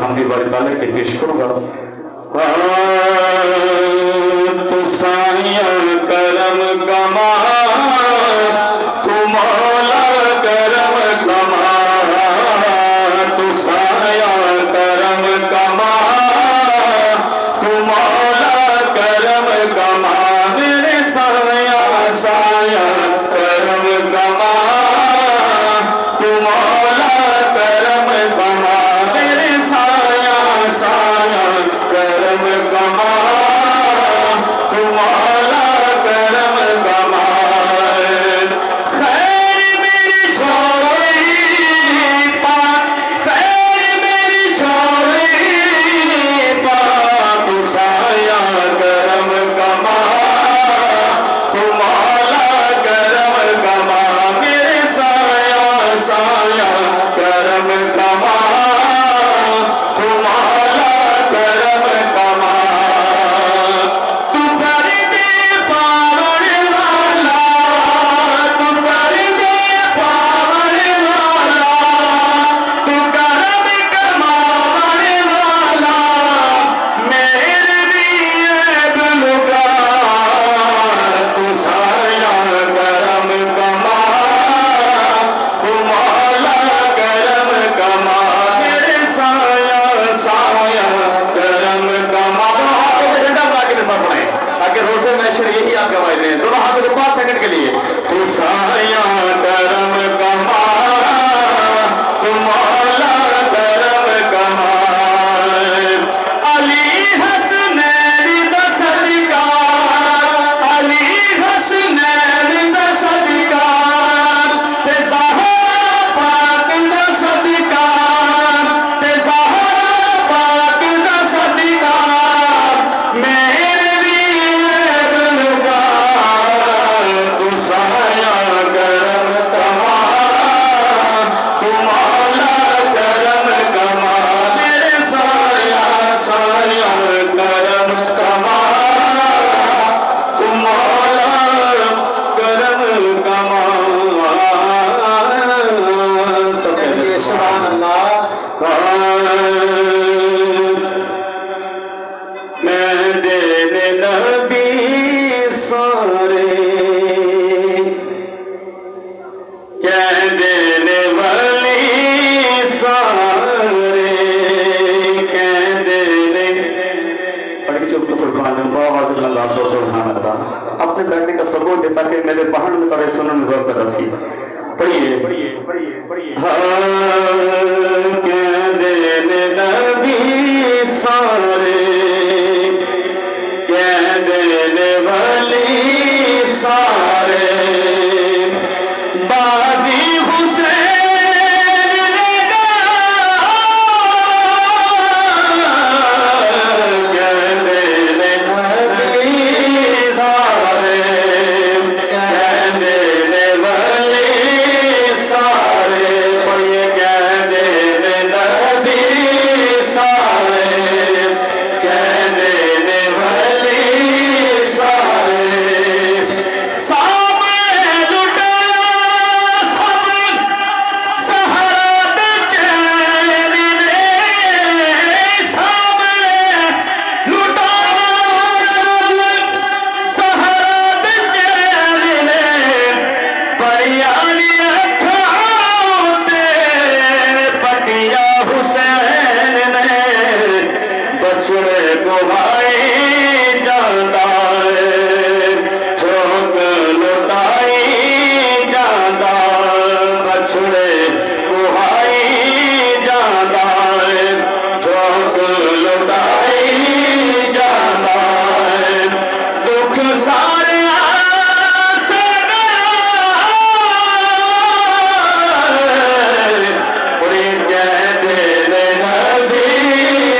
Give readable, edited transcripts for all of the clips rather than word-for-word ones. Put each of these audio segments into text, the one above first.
हम भी बड़े वाले के पेश करूंगा। तो साया करम कमा तू मौला करम कमा, तू साया करम कमा तू मौला करम कमा, मेरे साया साया करम कमा तू मौला करम कमा, मेरे साया साया करम कमा तू मौला करम कमा। खैर मेरी छोरी पा, खैर मेरी छोरी पा, तू साया करम कमा तू मौला करम कमा, मेरे साया साया करम कमा तू मौला करम कमा। तू पर्दे पावन वाला, तू पर्दे पावन वाला, तू करम कमावन वाला, मेरे लिए गुलजार, तू साया करम कमा तू मौला करम कमा, मेरे साया साया करम कमा। आगे रोजे में शर यही आप गवाए दें, दोनों हाथ में 5 सेकंड के लिए। तू साया करम कमा तू मौला करम कमा, अली हसनैन दा सदका, अली हसनैन दा सदका, ते ज़हरा पाक दा सदका, ते ज़हरा पाक दा सदका, मेरे लिए गुलजार, तू साया करम कमा तू मौला करम कमा, मेरे साया साया करम कमा तू मौला करम कमा। सब कहते सुभान अल्लाह। मैं देने नबी सारे, कह देने वाली सारे, कह देने पढ़ के चुप तो कुर्बान अल्लाह तो सुभान अल्लाह। अपने बैठने का सबूत देता कि मेरे पहाड़ में तरह सुनने में जरूरत रखी। पढ़िए पढ़िए पढ़िए पढ़िए। हाँ कह देने नबी सारे, कह देने वाली सारे, बाजी हुसैन ने कहा, कह देने नबी सारे, कह देने वाली सारे, पढ़िए कह देने नबी सारे, कह देने वाली सारे, सामने लुटाया सब सहरा चैन ने, सामने लुटाया सब सहरा चैन ने, परियानी अखां ते पटिया हुसैन ने, बछड़े को भाई जाता है, चौक लुटाई जाता, बछड़े को भाई जाता है, चौक लुटाई जाता है, दुख सारे आसे पूरी कह देने नबी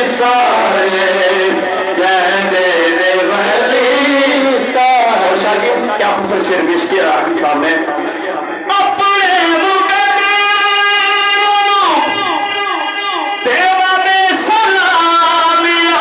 सारे, कह देने वाली सारे। और शाकिर क्या खूबसूरत शेर पेश किया आखिर साहब ने। अपने मुकद्दरों देवा में सलामिया,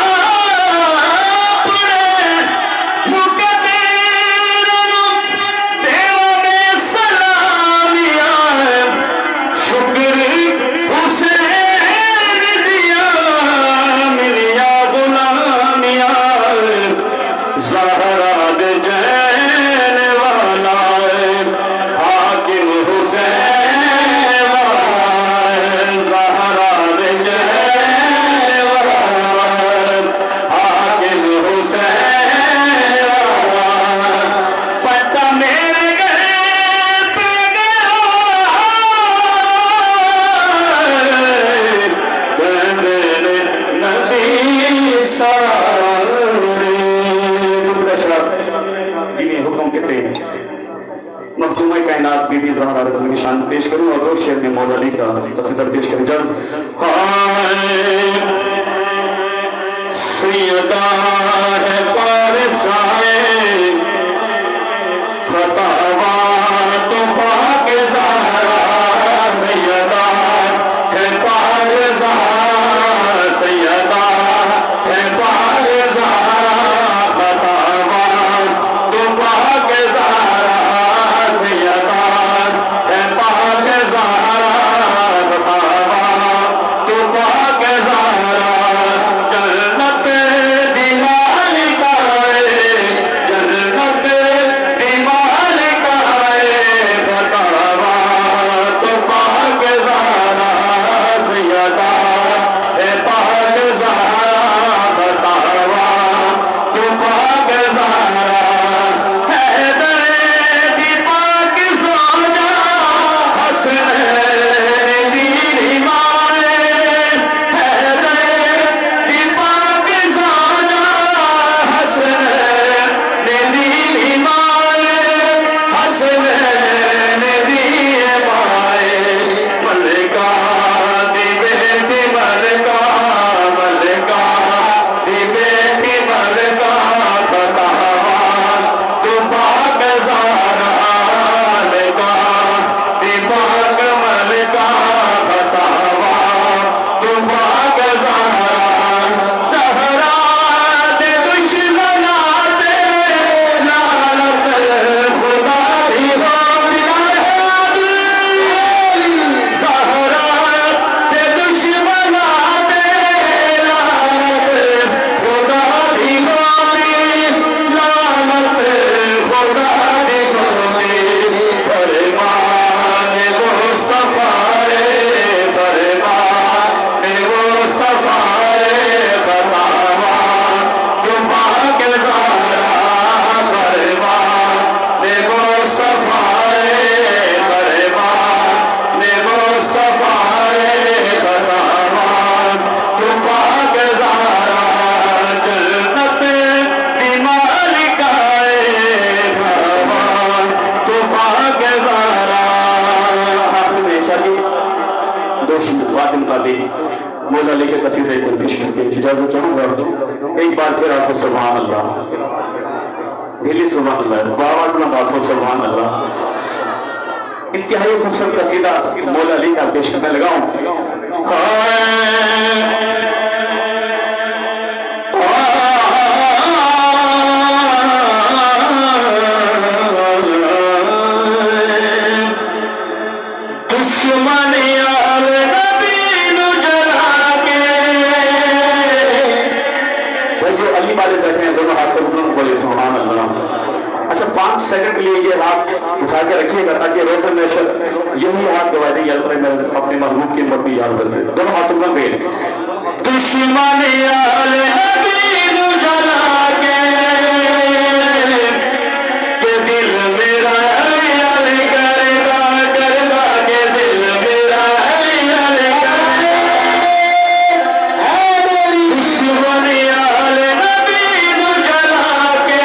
हमारे दिल की शान पेश करूं और दो शेर में मौला अली का कसीदा पेश करें। जब सैयदा है पारसाए खतावा तो पाक ज़हरा, सैयदा है पारसा, सैयदा है पारसा, खतावा तो पाक ज़हरा, सैयदा है पाक ज़हरा, खतावा तो पाक ज़हरा। जन्नत दी मालिका है, जन्नत दी मालिका है, खतावा तो पाक ज़हरा, सैयदा है पाक ज़हरा, खतावा तो पाक ज़हरा। हैदर दी पाक ज़ौजा, हसनैन दी हिमाए, हैदर दी पाक ज़ौजा, हसनैन दी हिमाए, हसनैन दी हिमाए। मलिका दी बेटी मलिका, मलिका दी बेटी मलिका, खतावा तो पाक ज़हरा, मलिका दी पाक मलिका, खतावा तो पाक ज़हरा। ज़हरा दे दुश्मना दे लानत खुदा ही हो जाए, ज़हरा दे दुश्मना दे लानत खुदा ही होगी, लानत खुदा ही होगी। फरमान मुस्तफा फरमान मुस्तफा खतावा तो पाक ज़हरा, फरमान मुस्तफा फरमान मुस्तफा खतावा तो पाक ज़हरा। जन्नत दी मालिका है, फरमान तो पाक ज़हरा। आखिर में शादी दो वादिन का दी मौला अली के कसीदे को पेश करके इजाजत चाहूंगा। एक बार फिर आपको सुभान अल्लाह, दिली सुभान अल्लाह, आवाज में बात हो सुभान अल्लाह। इंतहाई खूबसूरत कसीदा मौला अली का पेश करने लगा हूं। दुश्मन यार नबी नु जला के, भाई जो अली वाले बैठे हैं दोनों हाथ को बोले सुभान अल्लाह। अच्छा 5 सेकंड के लिए ये हाथ उठा के रखिएगा ताकि रोज़ में यही हाथ गवा देंगे में अपने महबूब की मर्जी याद करते। दोनों हाथों में बेल। दुश्मन यार नबी नु जला के दिल मेरा अली अली करेगा, करदा के दिल मेरा अली अली करेगा। दुश्मन यार नबी नु जला के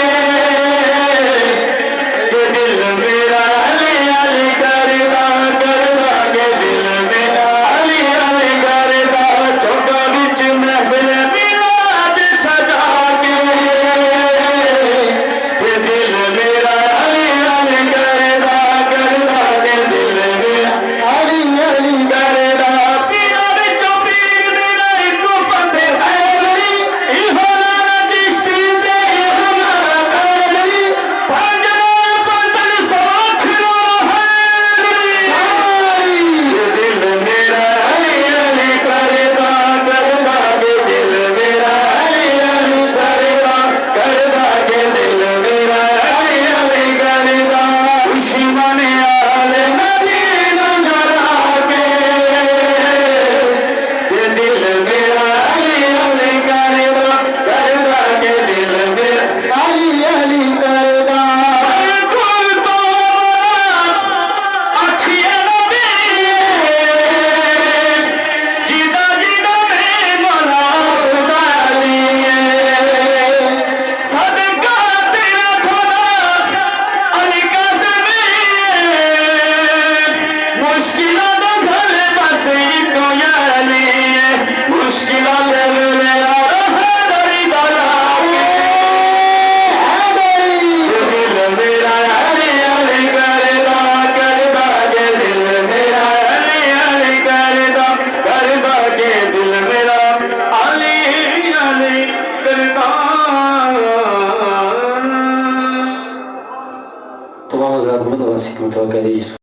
दिल मेरा अली अली करेगा, करदा के दिल मेरा अली अली करेगा। चौका बिच महफिल मिलाद सजा मुतवक्किल